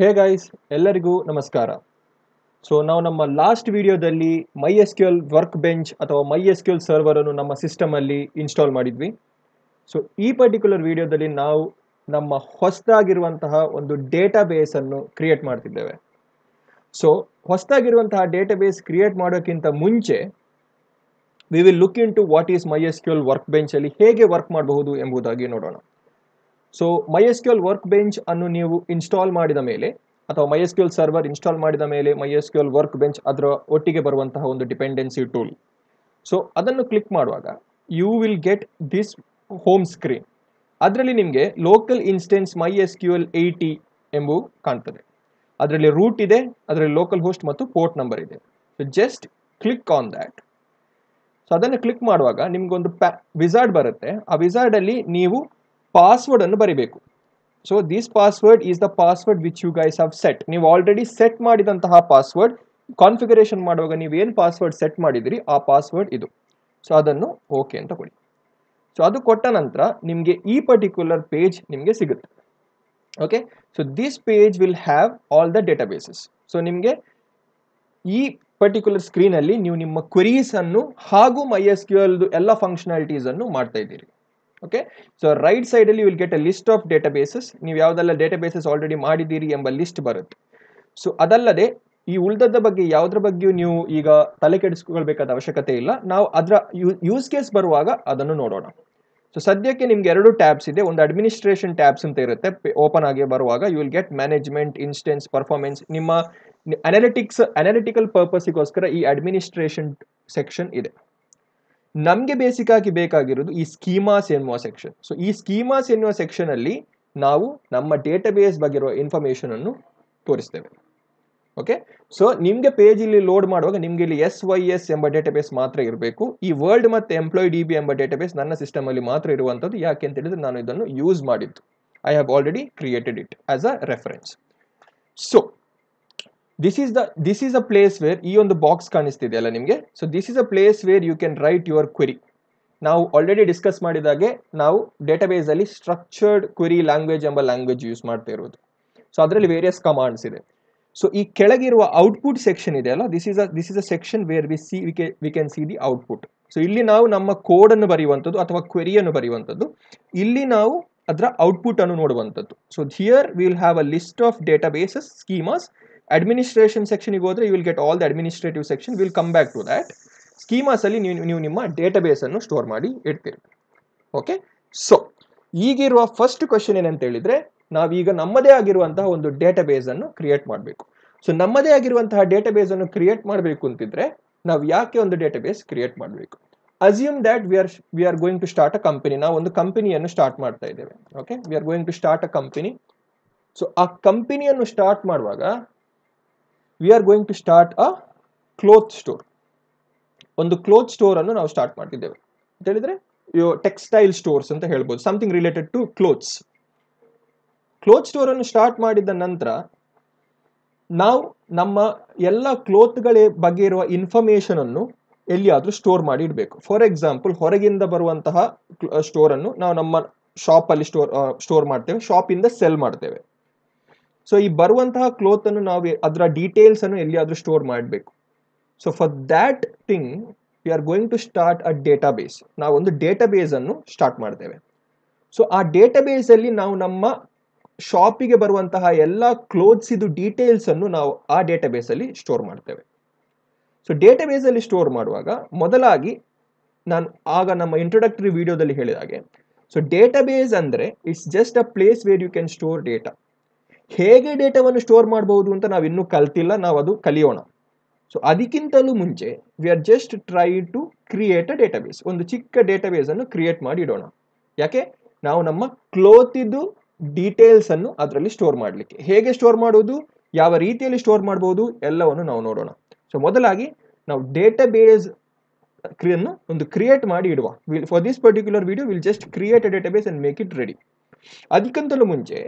Hey guys, ಎಲ್ಲರಿಗೂ ನಮಸ್ಕಾರ. So ನಾವು ನಮ್ಮ ಲಾಸ್ಟ್ ವಿಡಿಯೋದಲ್ಲಿ MySQL ವರ್ಕ್ ಬೆಂಚ್ ಅಥವಾ MySQL ಸರ್ವರ್ ಅನ್ನು ನಮ್ಮ ಸಿಸ್ಟಮ್ ಅಲ್ಲಿ ಇನ್ಸ್ಟಾಲ್ ಮಾಡಿದ್ವಿ. ಸೊ ಈ ಪರ್ಟಿಕ್ಯುಲರ್ ವಿಡಿಯೋದಲ್ಲಿ ನಾವು ನಮ್ಮ ಹೊಸದಾಗಿರುವಂತಹ ಒಂದು ಡೇಟಾಬೇಸ್ ಅನ್ನು ಕ್ರಿಯೇಟ್ ಮಾಡ್ತಿದ್ದೇವೆ. ಸೊ ಹೊಸದಾಗಿರುವಂತಹ ಡೇಟಾಬೇಸ್ ಕ್ರಿಯೇಟ್ ಮಾಡೋಕ್ಕಿಂತ ಮುಂಚೆ we will look into what is MySQL Workbench ಅಲ್ಲಿ ಹೇಗೆ ವರ್ಕ್ ಮಾಡಬಹುದು ಎಂಬುದಾಗಿ ನೋಡೋಣ. ಸೊ MySQL ವರ್ಕ್ ಬೆಂಚ್ ಅನ್ನು ನೀವು ಇನ್ಸ್ಟಾಲ್ ಮಾಡಿದ ಮೇಲೆ ಅಥವಾ MySQL ಸರ್ವರ್ ಇನ್ಸ್ಟಾಲ್ ಮಾಡಿದ ಮೇಲೆ MySQL ವರ್ಕ್ ಬೆಂಚ್ ಅದರ ಒಟ್ಟಿಗೆ ಬರುವಂತಹ ಒಂದು ಡಿಪೆಂಡೆನ್ಸಿ ಟೂಲ್. ಸೊ ಅದನ್ನು ಕ್ಲಿಕ್ ಮಾಡುವಾಗ you will get this home screen. ಅದರಲ್ಲಿ ನಿಮಗೆ ಲೋಕಲ್ ಇನ್ಸ್ಟೆನ್ಸ್ MySQL 80 ಎಂಬುದು ಕಾಣ್ತದೆ. ಅದರಲ್ಲಿ ರೂಟ್ ಇದೆ, ಅದರಲ್ಲಿ ಲೋಕಲ್ ಹೋಸ್ಟ್ ಮತ್ತು ಪೋರ್ಟ್ ನಂಬರ್ ಇದೆ. So just click on that. So ಅದನ್ನು ಕ್ಲಿಕ್ ಮಾಡುವಾಗ ನಿಮ್ಗೊಂದು ವಿಜಾರ್ಡ್ ಬರುತ್ತೆ. ಆ ವಿಜಾರ್ಡ್ ಅಲ್ಲಿ ನೀವು ಪಾಸ್ವರ್ಡ್ ಅನ್ನು ಬರಿಬೇಕು. So this password is the password which you guys have set. ನೀವು ಆಲ್ರೆಡಿ ಸೆಟ್ ಮಾಡಿದಂತಹ ಪಾಸ್ವರ್ಡ್ ಕಾನ್ಫಿಗರೇಷನ್ ಮಾಡುವಾಗ ನೀವು ಏನು ಪಾಸ್ವರ್ಡ್ ಸೆಟ್ ಮಾಡಿದಿರಿ ಆ ಪಾಸ್ವರ್ಡ್ ಇದು. ಸೊ ಅದನ್ನು ಓಕೆ ಅಂತ ಕೊಡಿ. ಸೊ ಅದು ಕೊಟ್ಟ ನಂತರ ನಿಮಗೆ ಈ ಪರ್ಟಿಕ್ಯುಲರ್ ಪೇಜ್ ನಿಮಗೆ ಸಿಗುತ್ತೆ. Okay, so this page will have all the databases. So ನಿಮಗೆ ಈ ಪರ್ಟಿಕ್ಯುಲರ್ ಸ್ಕ್ರೀನ್ ಅಲ್ಲಿ ನೀವು ನಿಮ್ಮ ಕ್ವೆರೀಸ್ ಅನ್ನು ಹಾಗೂ MySQL ಎಲ್ಲ ಫಂಕ್ಷನಾಲಿಟೀಸ್ ಅನ್ನು ಮಾಡ್ತಾ ಇದ್ದೀರಿ. ಓಕೆ, ಸೊ ರೈಟ್ ಸೈಡ್ ಅಲ್ಲಿ will get a list of databases. ನೀವು ಯಾವುದೆಲ್ಲ ಡೇಟಾಬೇಸಸ್ ಆಲ್ರೆಡಿ ಮಾಡಿದ್ದೀರಿ ಎಂಬ ಲಿಸ್ಟ್ ಬರುತ್ತೆ. ಸೊ ಅದಲ್ಲದೆ ಈ ಉಳಿದದ ಬಗ್ಗೆ ಯಾವುದ್ರ ಬಗ್ಗೆಯೂ ನೀವು ಈಗ ತಲೆ ಕೆಡಿಸ್ಕೊಳ್ಬೇಕಾದ ಅವಶ್ಯಕತೆ ಇಲ್ಲ. ನಾವು ಅದರ ಯೂಸ್ ಕೇಸ್ ಬರುವಾಗ ಅದನ್ನು ನೋಡೋಣ. ಸೊ ಸದ್ಯಕ್ಕೆ ನಿಮ್ಗೆ ಎರಡು ಟ್ಯಾಬ್ಸ್ ಇದೆ. ಒಂದು ಅಡ್ಮಿನಿಸ್ಟ್ರೇಷನ್ ಟ್ಯಾಬ್ಸ್ ಅಂತ ಇರುತ್ತೆ, ಓಪನ್ ಆಗಿ ಬರುವಾಗ you will get management, instance, performance. ನಿಮ್ಮ ಅನಾಲಿಟಿಕಲ್ ಪರ್ಪಸ್ಗೋಸ್ಕರ ಈ ಅಡ್ಮಿನಿಸ್ಟ್ರೇಷನ್ ಸೆಕ್ಷನ್ ಇದೆ. ನಮಗೆ ಬೇಸಿಕ್ ಆಗಿ ಬೇಕಾಗಿರೋದು ಈ ಸ್ಕೀಮಾಸ್ ಎನ್ನುವ ಸೆಕ್ಷನ್. ಸೊ ಈ ಸ್ಕೀಮಾಸ್ ಎನ್ನುವ ಸೆಕ್ಷನ್ ಅಲ್ಲಿ ನಾವು ನಮ್ಮ ಡೇಟಾಬೇಸ್ ಬಗ್ಗೆ ಇರುವ ಇನ್ಫಾರ್ಮೇಶನ್ ಅನ್ನು ತೋರಿಸ್ತೇವೆ. ಓಕೆ, ಸೊ ನಿಮ್ಗೆ ಪೇಜ್ ಇಲ್ಲಿ ಲೋಡ್ ಮಾಡುವಾಗ ನಿಮ್ಗೆ ಇಲ್ಲಿ SYS ಎಂಬ ಡೇಟಾಬೇಸ್ ಮಾತ್ರ ಇರಬೇಕು. ಈ ವರ್ಲ್ಡ್ ಮತ್ತೆ ಎಂಪ್ಲಾಯ್ DB ಎಂಬ ಡೇಟಾಬೇಸ್ ನನ್ನ ಸಿಸ್ಟಮ್ ಅಲ್ಲಿ ಮಾತ್ರ ಇರುವಂತದ್ದು. ಯಾಕೆ ಅಂತ ಹೇಳಿದ್ರೆ ನಾನು ಇದನ್ನು ಯೂಸ್ ಮಾಡಿದ್ದು. I have already created it as a reference. So this is a place where ಈ ಒಂದು ಬಾಕ್ಸ್ ಕಾಣಿಸ್ತಿದೆಯಲ್ಲ ನಿಮಗೆ. So this is a place where you can write your query. ನಾವು ಆಲ್ರೆಡಿ ಡಿಸ್ಕಸ್ ಮಾಡಿದಾಗೆ ನಾವು ಡೇಟಾಬೇಸ್ ಅಲ್ಲಿ ಸ್ಟ್ರಕ್ಚರ್ಡ್ ಕ್ವೆರಿ ಲ್ಯಾಂಗ್ವೇಜ್ ಎಂಬ language use ಮಾಡ್ತಾ ಇರೋದು. ಸೊ ಅದರಲ್ಲಿ ವೇರಿಯಸ್ ಕಮಾಂಡ್ಸ್ ಇದೆ. ಸೊ ಈ ಕೆಳಗಿರುವ ಔಟ್ಪುಟ್ ಸೆಕ್ಷನ್ ಇದೆ ಅಲ್ಲ, this is a section wear we can see the output. So ಇಲ್ಲಿ ನಾವು ನಮ್ಮ ಕೋಡ್ ಅನ್ನು ಬರೆಯುವಂಥದ್ದು ಅಥವಾ ಕ್ವೆರಿಯನ್ನು ಬರೆಯುವಂಥದ್ದು. ಇಲ್ಲಿ ನಾವು ಅದರ ಔಟ್ಪುಟ್ ಅನ್ನು ನೋಡುವಂಥದ್ದು. So here we will have a list of databases, schemas. Administration ಸೆಕ್ಷನ್ಗೆ ಹೋದ್ರೆ you will get all the administrative section. Will come back to that. Schemas ಅಲ್ಲಿ ನೀವು ನಿಮ್ಮ ಡೇಟಾಬೇಸ್ ಅನ್ನು ಸ್ಟೋರ್ ಮಾಡಿ ಇಡ್ತೀರಿ. ಓಕೆ, ಸೊ ಈಗಿರುವ ಫಸ್ಟ್ ಕ್ವಶನ್ ಏನಂತ ಹೇಳಿದ್ರೆ ನಾವೀಗ ನಮ್ಮದೇ ಆಗಿರುವಂತಹ ಒಂದು ಡೇಟಾಬೇಸ್ ಅನ್ನು ಕ್ರಿಯೇಟ್ ಮಾಡಬೇಕು. ಸೊ ನಮ್ಮದೇ ಆಗಿರುವಂತಹ ಡೇಟಾಬೇಸ್ ಅನ್ನು ಕ್ರಿಯೇಟ್ ಮಾಡಬೇಕು ಅಂತಿದ್ರೆ ನಾವು ಯಾಕೆ ಒಂದು ಡೇಟಾಬೇಸ್ ಕ್ರಿಯೇಟ್ ಮಾಡಬೇಕು? Assume that we are going to start a company. ನಾವು ಒಂದು ಕಂಪನಿಯನ್ನು ಸ್ಟಾರ್ಟ್ ಮಾಡ್ತಾ ಇದ್ದೇವೆ. Okay, we are going to start a company. So ಆ ಕಂಪನಿಯನ್ನು ಸ್ಟಾರ್ಟ್ ಮಾಡುವಾಗ we are going to start a cloth store. ಒಂದು ಕ್ಲೋತ್ ಸ್ಟೋರ್ ಅನ್ನು ನಾವು ಸ್ಟಾರ್ಟ್ ಮಾಡ್ತಿದ್ದೇವೆ ಅಂತ ಹೇಳಿದ್ರೆ ಟೆಕ್ಸ್ಟೈಲ್ ಸ್ಟೋರ್ಸ್ ಅಂತ ಹೇಳ್ಬೋದು, something related to clothes. Cloth store ಅನ್ನು ಸ್ಟಾರ್ಟ್ ಮಾಡಿದ ನಂತರ ನಾವು ನಮ್ಮ ಎಲ್ಲ ಕ್ಲೋತ್ಗಳ ಬಗ್ಗೆ ಇರುವ ಇನ್ಫಾರ್ಮೇಶನ್ ಅನ್ನು ಎಲ್ಲಿಯಾದ್ರೂ ಸ್ಟೋರ್ ಮಾಡಿ ಇಡಬೇಕು. ಫಾರ್ ಎಕ್ಸಾಂಪಲ್, ಹೊರಗಿಂದ ಬರುವಂತಹ ಸ್ಟೋರ್ ಅನ್ನು ನಾವು ನಮ್ಮ ಶಾಪ್ ಅಲ್ಲಿ ಸ್ಟೋರ್ ಮಾಡ್ತೇವೆ, ಶಾಪ್ ಇಂದ ಸೆಲ್ ಮಾಡ್ತೇವೆ. ಸೊ ಈ ಬರುವಂತಹ ಕ್ಲೋತ್ ಅನ್ನು ನಾವು ಅದರ ಡೀಟೇಲ್ಸ್ ಅನ್ನು ಎಲ್ಲಿಯಾದ್ರೂ ಸ್ಟೋರ್ ಮಾಡಬೇಕು. So for that thing we are going to start a database. ನಾವು ಒಂದು ಡೇಟಾಬೇಸ್ ಅನ್ನು ಸ್ಟಾರ್ಟ್ ಮಾಡ್ತೇವೆ. ಸೊ ಆ ಡೇಟಾಬೇಸ್ ಅಲ್ಲಿ ನಾವು ನಮ್ಮ ಶಾಪಿಗೆ ಬರುವಂತಹ ಎಲ್ಲ ಕ್ಲೋತ್ಸ್ ಇದು ಡೀಟೇಲ್ಸ್ ಅನ್ನು ನಾವು ಆ ಡೇಟಾಬೇಸ್ ಅಲ್ಲಿ ಸ್ಟೋರ್ ಮಾಡ್ತೇವೆ. ಸೊ ಡೇಟಾಬೇಸ್ ಅಲ್ಲಿ ಸ್ಟೋರ್ ಮಾಡುವಾಗ ಮೊದಲಾಗಿ ನಾನು ಆಗ ನಮ್ಮ ಇಂಟ್ರೊಡಕ್ಟರಿ ವಿಡಿಯೋದಲ್ಲಿ ಹೇಳಿದ ಹಾಗೆ, ಸೊ ಡೇಟಾಬೇಸ್ ಅಂದ್ರೆ it's just a place where you can store data. ಹೇಗೆ ಡೇಟಾವನ್ನು ಸ್ಟೋರ್ ಮಾಡಬಹುದು ಅಂತ ನಾವು ಇನ್ನೂ ಕಲ್ತಿಲ್ಲ, ನಾವು ಅದು ಕಲಿಯೋಣ. ಸೊ ಅದಕ್ಕಿಂತಲೂ ಮುಂಚೆ we are just try to create a database. ಒಂದು ಚಿಕ್ಕ ಡೇಟಾಬೇಸ್ ಅನ್ನು ಕ್ರಿಯೇಟ್ ಮಾಡಿ ಇಡೋಣ. ಯಾಕೆ? ನಾವು ನಮ್ಮ ಕ್ಲೋತ್ ಇದ್ದು ಡೀಟೇಲ್ಸ್ ಅನ್ನು ಅದರಲ್ಲಿ ಸ್ಟೋರ್ ಮಾಡಲಿಕ್ಕೆ. ಹೇಗೆ ಸ್ಟೋರ್ ಮಾಡೋದು, ಯಾವ ರೀತಿಯಲ್ಲಿ ಸ್ಟೋರ್ ಮಾಡಬಹುದು ಎಲ್ಲವನ್ನು ನಾವು ನೋಡೋಣ. ಸೊ ಮೊದಲಾಗಿ ನಾವು ಡೇಟಾಬೇಸ್ ಒಂದು ಕ್ರಿಯೇಟ್ ಮಾಡಿ ಇಡುವ. For this particular video will just create a database and make it ready. ಅದಕ್ಕಿಂತಲೂ ಮುಂಚೆ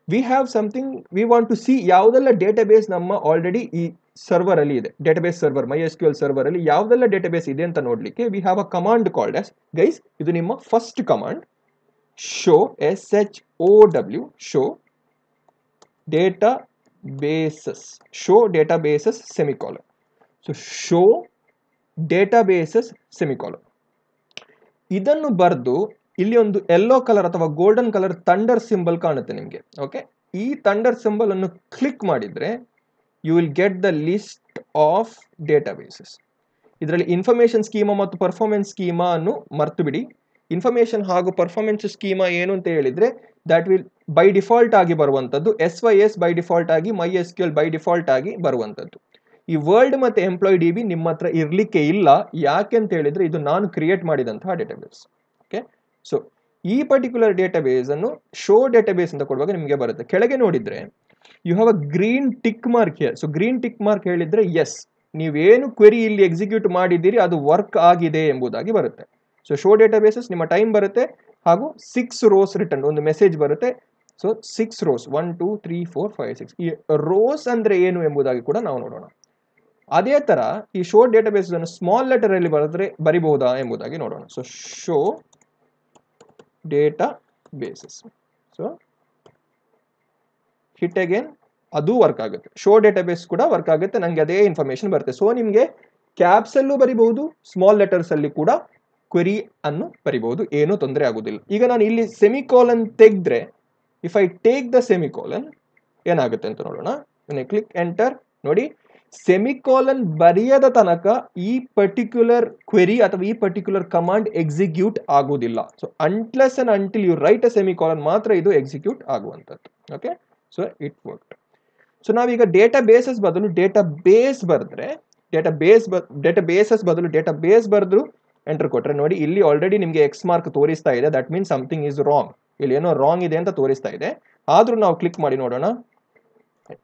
we have something we want to see. ಯಾವುದೆಲ್ಲ ಡೇಟಾಬೇಸ್ ನಮ್ಮ ಆಲ್ರೆಡಿ ಈ ಸರ್ವರ್ ಅಲ್ಲಿ ಇದೆ, ಡೇಟಾಬೇಸ್ ಸರ್ವರ್ MySQL ಸರ್ವರ್ ಅಲ್ಲಿ ಯಾವುದೆಲ್ಲ ಡೇಟಾಬೇಸ್ ಇದೆ ಅಂತ ನೋಡ್ಲಿಕ್ಕೆ we have a command called as, guys ಇದು ನಿಮ್ಮ first command, show show data databases, show databases semicolon. So show databases semicolon. ಇದನ್ನು ಬರೆದು ಇಲ್ಲಿ ಒಂದು ಯೆಲ್ಲೋ ಕಲರ್ ಅಥವಾ ಗೋಲ್ಡನ್ ಕಲರ್ ಥಂಡರ್ ಸಿಂಬಲ್ ಕಾಣುತ್ತೆ ನಿಮಗೆ. ಓಕೆ, ಈ ಥಂಡರ್ ಸಿಂಬಲ್ ಅನ್ನು ಕ್ಲಿಕ್ ಮಾಡಿದ್ರೆ you will get the list of databases. ಇದರಲ್ಲಿ ಇನ್ಫಾರ್ಮೇಶನ್ ಸ್ಕೀಮಾ ಮತ್ತು ಪರ್ಫಾರ್ಮೆನ್ಸ್ ಸ್ಕೀಮಾ ಅನ್ನು ಮರ್ತು ಬಿಡಿ. ಇನ್ಫಾರ್ಮೇಶನ್ ಹಾಗೂ ಪರ್ಫಾರ್ಮೆನ್ಸ್ ಸ್ಕೀಮಾ ಏನು ಅಂತ ಹೇಳಿದ್ರೆ ದಟ್ ವಿಲ್ ಬೈ ಡಿಫಾಲ್ಟ್ ಆಗಿ ಬರುವಂಥದ್ದು. SYS ಬೈ ಡಿಫಾಲ್ಟ್ ಆಗಿ, MySQL ಬೈ ಡಿಫಾಲ್ಟ್ ಆಗಿ ಬರುವಂಥದ್ದು. ಈ ವರ್ಲ್ಡ್ ಮತ್ತು ಎಂಪ್ಲಾಯ್ DB ನಿಮ್ಮ ಹತ್ರ ಇರಲಿಕ್ಕೆ ಇಲ್ಲ. ಯಾಕೆ ಅಂತ ಹೇಳಿದ್ರೆ ಇದು ನಾನು ಕ್ರಿಯೇಟ್ ಮಾಡಿದಂತಹ ಡೇಟಾಬೇಸ್. ಓಕೆ, ಸೊ ಈ ಪರ್ಟಿಕ್ಯುಲರ್ ಡೇಟಾಬೇಸ್ ಅನ್ನು ಶೋ ಡೇಟಾಬೇಸ್ ಅಂತ ಕೊಡುವಾಗ ನಿಮಗೆ ಬರುತ್ತೆ. ಕೆಳಗೆ ನೋಡಿದ್ರೆ you have a green tick mark here. So green tick mark ಹೇಳಿದ್ರೆ ಎಸ್, ನೀವೇನು ಕ್ವೆರಿ ಇಲ್ಲಿ ಎಕ್ಸಿಕ್ಯೂಟ್ ಮಾಡಿದ್ದೀರಿ ಅದು ವರ್ಕ್ ಆಗಿದೆ ಎಂಬುದಾಗಿ ಬರುತ್ತೆ. ಸೊ ಶೋ ಡೇಟಾಬೇಸಸ್ ನಿಮ್ಮ ಟೈಮ್ ಬರುತ್ತೆ ಹಾಗೂ 6 ರೋಸ್ ರಿಟರ್ನ್ ಒಂದು ಮೆಸೇಜ್ ಬರುತ್ತೆ. So 6 rows 1 2 3 4 5 6. ಈ ರೋಸ್ ಅಂದ್ರೆ ಏನು ಎಂಬುದಾಗಿ ಕೂಡ ನಾವು ನೋಡೋಣ. ಅದೇ ತರ ಈ ಶೋ ಡೇಟಾಬೇಸ್ ಅನ್ನು ಸ್ಮಾಲ್ ಲೆಟರ್ ಅಲ್ಲಿ ಬರಿಬಹುದಾ ಎಂಬುದಾಗಿ ನೋಡೋಣ. So show databases, so hit again, ಅದು ವರ್ಕ್ ಆಗುತ್ತೆ. ಶೋ ಡೇಟಾಬೇಸ್ ಕೂಡ ವರ್ಕ್ ಆಗುತ್ತೆ, ನಂಗೆ ಅದೇ ಇನ್ಫಾರ್ಮೇಶನ್ ಬರುತ್ತೆ. ಸೊ ನಿಮಗೆ ಕ್ಯಾಪ್ಸ್ ಅಲ್ಲೂ ಬರಿಬಹುದು, ಸ್ಮಾಲ್ ಲೆಟರ್ಸ್ ಅಲ್ಲಿ ಕೂಡ ಕ್ವೆರಿ ಅನ್ನು ಬರಿಬಹುದು, ಏನೂ ತೊಂದರೆ ಆಗುದಿಲ್ಲ. ಈಗ ನಾನು ಇಲ್ಲಿ ಸೆಮಿಕೋಲನ್ ತೆಗೆದ್ರೆ, if I take the semicolon ಏನಾಗುತ್ತೆ ಅಂತ ನೋಡೋಣ. Click enter. ನೋಡಿ, ಸೆಮಿಕೋಲನ್ ಬರೆಯದ ತನಕ ಈ ಪರ್ಟಿಕ್ಯುಲರ್ ಕ್ವೆರಿ ಅಥವಾ ಈ ಪರ್ಟಿಕ್ಯುಲರ್ ಕಮಾಂಡ್ ಎಕ್ಸಿಕ್ಯೂಟ್ ಆಗುವುದಿಲ್ಲ. So unless and until you write a semicolon ಮಾತ್ರ ಇದು ಎಕ್ಸಿಕ್ಯೂಟ್ ಆಗುವಂಥದ್ದು. Okay, so it worked. So ನಾವೀಗ ಡೇಟಾಬೇಸಸ್ ಬದಲು ಡೇಟಾಬೇಸ್ ಬರೆದ್ರೆ, ಡೇಟಾಬೇಸಸ್ ಬದಲು ಡೇಟಾಬೇಸ್ ಬರೆದ್ರು ಎಂಟರ್ ಕೊಟ್ರೆ ನೋಡಿ ಇಲ್ಲಿ ಆಲ್ರೆಡಿ ನಿಮಗೆ ಎಕ್ಸ್ ಮಾರ್ಕ್ ತೋರಿಸ್ತಾ ಇದೆ. That means something is wrong. ಇಲ್ಲಿ ಏನೋ ರಾಂಗ್ ಇದೆ ಅಂತ ತೋರಿಸ್ತಾ ಇದೆ. ಆದ್ರೂ ನಾವು ಕ್ಲಿಕ್ ಮಾಡಿ ನೋಡೋಣ,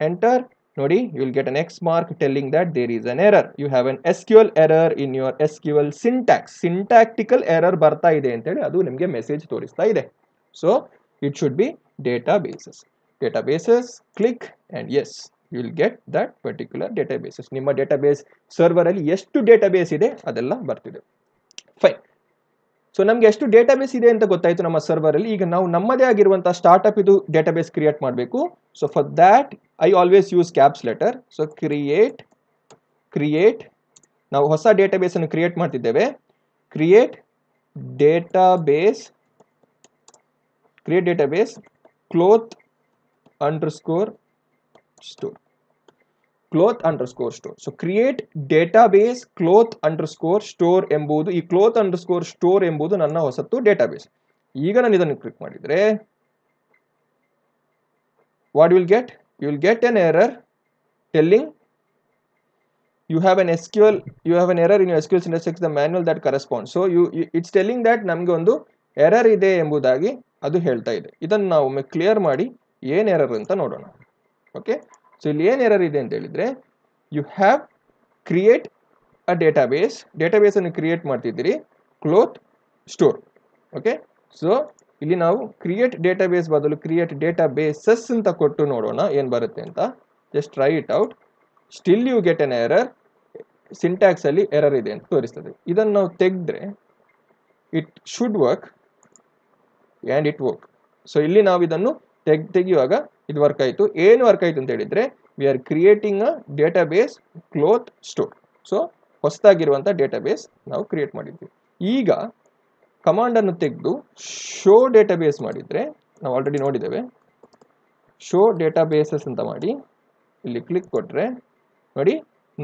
ಎಂಟರ್. ನೋಡಿ, you will get an X mark telling that there is an error. You have an SQL error in your SQL syntax. Syntactical error ಬರ್ತಾ ಇದೆ ಅಂತ ಹೇಳಿ ಅದು ನಿಮಗೆ ಮೆಸೇಜ್ ತೋರಿಸ್ತಾ ಇದೆ. So it should be databases. Databases, click and yes, you will get that particular databases. ನಿಮ್ಮ database server ಅಲ್ಲಿ ಎಷ್ಟು ಡೇಟಾಬೇಸ್ ಇದೆ ಅದೆಲ್ಲ ಬರ್ತಿದೆ. ಫೈನ್. ಸೊ ನಮ್ಗೆ ಎಷ್ಟು ಡೇಟಾಬೇಸ್ ಇದೆ ಅಂತ ಗೊತ್ತಾಯ್ತು ನಮ್ಮ ಸರ್ವರ್ ಅಲ್ಲಿ. ಈಗ ನಾವು ನಮ್ಮದೇ ಆಗಿರುವಂತಹ ಸ್ಟಾರ್ಟ್ಅಪ್ ಇದು ಡೇಟಾಬೇಸ್ ಕ್ರಿಯೇಟ್ ಮಾಡಬೇಕು. So for that I always use caps letter. So create ನಾವು ಹೊಸ ಡೇಟಾಬೇಸ್ ಅನ್ನು ಕ್ರಿಯೇಟ್ ಮಾಡ್ತಿದ್ದೇವೆ. Create database cloth underscore store. So create database cloth underscore store ಎಂಬುದು, ಈ ಕ್ಲೋತ್ ಅಂಡರ್ಸ್ಕೋರ್ ಸ್ಟೋರ್ ಎಂಬುದು ನನ್ನ ಹೊಸತು ಡೇಟಾಬೇಸ್. ಈಗ ನಾನು ಇದನ್ನು ಕ್ಲಿಕ್ ಮಾಡಿದ್ರೆ what you will get an error telling you have an error in your SQL syntax, the manual that corresponds. So it's telling that ನಮಗೆ ಒಂದು ಎರರ್ ಇದೆ ಎಂಬುದಾಗಿ ಅದು ಹೇಳ್ತಾ ಇದೆ. ಇದನ್ನು ನಾವು ಒಮ್ಮೆ ಕ್ಲಿಯರ್ ಮಾಡಿ ಏನು ಎರರ್ ಅಂತ ನೋಡೋಣ. ಓಕೆ, ಸೊ ಇಲ್ಲಿ ಏನು ಎರರ್ ಇದೆ ಅಂತ ಹೇಳಿದ್ರೆ, you have create a database ಅನ್ನು ಕ್ರಿಯೇಟ್ ಮಾಡ್ತಿದ್ದೀರಿ, ಕ್ಲೋತ್ ಸ್ಟೋರ್. ಓಕೆ, ಸೊ ಇಲ್ಲಿ ನಾವು ಕ್ರಿಯೇಟ್ ಡೇಟಾಬೇಸ್ ಬದಲು ಕ್ರಿಯೇಟ್ ಡೇಟಾಬೇಸಸ್ ಅಂತ ಕೊಟ್ಟು ನೋಡೋಣ ಏನು ಬರುತ್ತೆ ಅಂತ. Just try it out. Still you get an error. Syntax ಅಲ್ಲಿ ಎರರ್ ಇದೆ ಅಂತ ತೋರಿಸ್ತದೆ. ಇದನ್ನು ನಾವು ತೆಗೆದ್ರೆ it should work and it work. So ಇಲ್ಲಿ ನಾವು ಇದನ್ನು ತೆಗೆಯುವಾಗ ಇದು ವರ್ಕ್ ಆಯಿತು. ಏನು ವರ್ಕ್ ಆಯಿತು ಅಂತ ಹೇಳಿದ್ರೆ, we are creating a database cloth store. So ಹೊಸದಾಗಿರುವಂಥ ಡೇಟಾಬೇಸ್ ನಾವು ಕ್ರಿಯೇಟ್ ಮಾಡಿದ್ವಿ. ಈಗ ಕಮಾಂಡ್ ಅನ್ನು ತೆಗೆದು ಶೋ ಡೇಟಾಬೇಸ್ ಮಾಡಿದ್ರೆ, ನಾವು ಆಲ್ರೆಡಿ ನೋಡಿದ್ದೇವೆ, ಶೋ ಡೇಟಾಬೇಸಸ್ ಅಂತ ಮಾಡಿ ಇಲ್ಲಿ ಕ್ಲಿಕ್ ಕೊಟ್ರೆ ನೋಡಿ,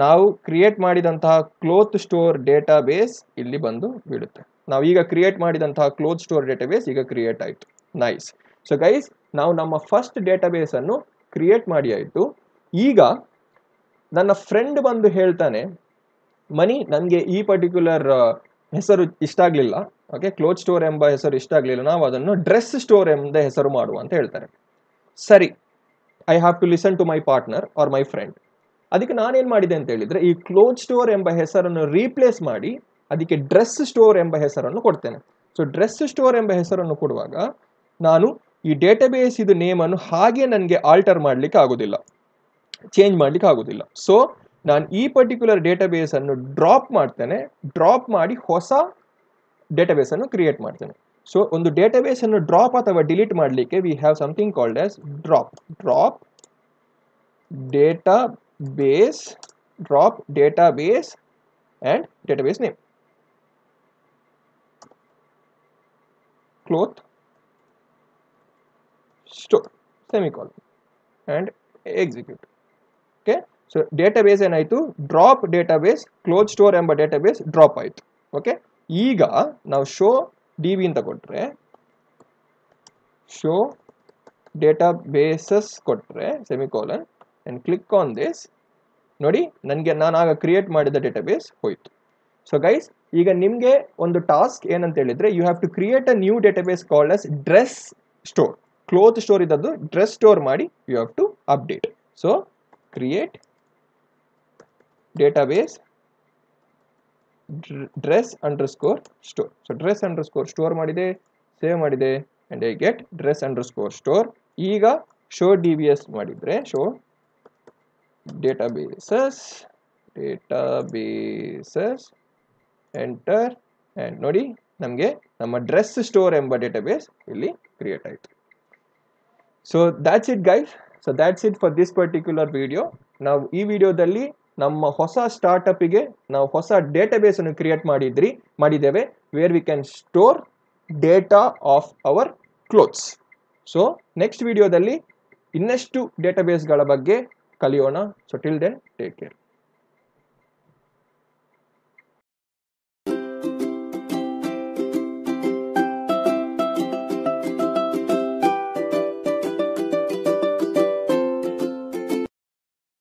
ನಾವು ಕ್ರಿಯೇಟ್ ಮಾಡಿದಂತಹ ಕ್ಲೋತ್ ಸ್ಟೋರ್ ಡೇಟಾಬೇಸ್ ಇಲ್ಲಿ ಬಂದು ಬೀಳುತ್ತೆ. ನಾವು ಈಗ ಕ್ರಿಯೇಟ್ ಮಾಡಿದಂತಹ ಕ್ಲೋತ್ ಸ್ಟೋರ್ ಡೇಟಾಬೇಸ್ ಈಗ ಕ್ರಿಯೇಟ್ ಆಯಿತು. ನೈಸ್. ಸೊ ಗೈಸ್, ನಾವು ನಮ್ಮ ಫಸ್ಟ್ ಡೇಟಾಬೇಸ್ ಅನ್ನು ಕ್ರಿಯೇಟ್ ಮಾಡಿ ಆಯಿತು. ಈಗ ನನ್ನ ಫ್ರೆಂಡ್ ಬಂದು ಹೇಳ್ತಾನೆ, ಮನಿ ನನಗೆ ಈ ಪರ್ಟಿಕ್ಯುಲರ್ ಹೆಸರು ಇಷ್ಟ ಆಗಲಿಲ್ಲ. ಓಕೆ, ಕ್ಲೋತ್ ಸ್ಟೋರ್ ಎಂಬ ಹೆಸರು ಇಷ್ಟ ಆಗಲಿಲ್ಲ, ನಾವು ಅದನ್ನು ಡ್ರೆಸ್ ಸ್ಟೋರ್ ಎಂಬ ಹೆಸರು ಮಾಡುವ ಅಂತ ಹೇಳ್ತಾರೆ. ಸರಿ, I have to listen to my partner or my friend. ಅದಕ್ಕೆ ನಾನೇನು ಮಾಡಿದೆ ಅಂತ ಹೇಳಿದ್ರೆ, ಈ ಕ್ಲೋತ್ ಸ್ಟೋರ್ ಎಂಬ ಹೆಸರನ್ನು ರೀಪ್ಲೇಸ್ ಮಾಡಿ ಅದಕ್ಕೆ ಡ್ರೆಸ್ ಸ್ಟೋರ್ ಎಂಬ ಹೆಸರನ್ನು ಕೊಡ್ತೇನೆ. ಸೊ ಡ್ರೆಸ್ ಸ್ಟೋರ್ ಎಂಬ ಹೆಸರನ್ನು ಕೊಡುವಾಗ ನಾನು ಈ ಡೇಟಾಬೇಸ್ ಇದು ನೇಮನ್ನು ಹಾಗೆ ನನಗೆ ಆಲ್ಟರ್ ಮಾಡಲಿಕ್ಕೆ ಆಗೋದಿಲ್ಲ, ಚೇಂಜ್ ಮಾಡಲಿಕ್ಕೆ ಆಗೋದಿಲ್ಲ. ಸೊ ನಾನು ಈ ಪರ್ಟಿಕ್ಯುಲರ್ ಡೇಟಾಬೇಸ್ ಅನ್ನು ಡ್ರಾಪ್ ಮಾಡ್ತೇನೆ. ಡ್ರಾಪ್ ಮಾಡಿ ಹೊಸ ಡೇಟಾಬೇಸ್ ಅನ್ನು ಕ್ರಿಯೇಟ್ ಮಾಡ್ತೇನೆ. ಸೊ ಒಂದು ಡೇಟಾಬೇಸ್ ಅನ್ನು ಡ್ರಾಪ್ ಅಥವಾ ಡಿಲೀಟ್ ಮಾಡಲಿಕ್ಕೆ V have something called as drop. database, drop database and database name, cloth store, semicolon, and execute. Okay, so database ಏನಾಯ್ತು, ಡ್ರಾಪ್ ಡೇಟಾಬೇಸ್ ಕ್ಲೋತ್ ಸ್ಟೋರ್ ಎಂಬ ಡೇಟಾಬೇಸ್ ಡ್ರಾಪ್ ಆಯಿತು. Okay, ಈಗ ನಾವು show D B ಅಂತ ಕೊಟ್ಟರೆ, show databases ಕೊಟ್ಟರೆ semicolon and click on this, ನೋಡಿ ನನಗೆ ನಾನು ಆಗ ಕ್ರಿಯೇಟ್ ಮಾಡಿದ ಡೇಟಾಬೇಸ್ ಹೋಯಿತು. ಸೊ ಗೈಸ್, ಈಗ ನಿಮಗೆ ಒಂದು ಟಾಸ್ಕ್ ಏನಂತ ಹೇಳಿದರೆ, you have to create a new database called as dress store. Cloth store ಇದ್ದದ್ದು ಡ್ರೆಸ್ ಸ್ಟೋರ್ ಮಾಡಿ you have to update. So create database dress underscore store. So dress underscore store ಮಾಡಿದೆ, save ಮಾಡಿದೆ, and I get dress underscore store. ಈಗ show dbs ಮಾಡಿದ್ರೆ show databases enter, and ನೋಡಿ ನಮಗೆ ನಮ್ಮ dress store ಎಂಬ database ಇಲ್ಲಿ ಕ್ರಿಯೇಟ್ ಆಯಿತು. So that's it guys. So that's it for this particular video. ನಾವು ಈ ವಿಡಿಯೋದಲ್ಲಿ ನಮ್ಮ ಹೊಸ ಸ್ಟಾರ್ಟಪ್ಗೆ ನಾವು ಹೊಸ ಡೇಟಾಬೇಸ್ ಅನ್ನು ಕ್ರಿಯೇಟ್ ಮಾಡಿದ್ದೇವೆ, where we can store data of our clothes. So next ವಿಡಿಯೋದಲ್ಲಿ ಇನ್ನಷ್ಟು ಡೇಟಾಬೇಸ್ಗಳ ಬಗ್ಗೆ ಕಲಿಯೋಣ. So till then take care.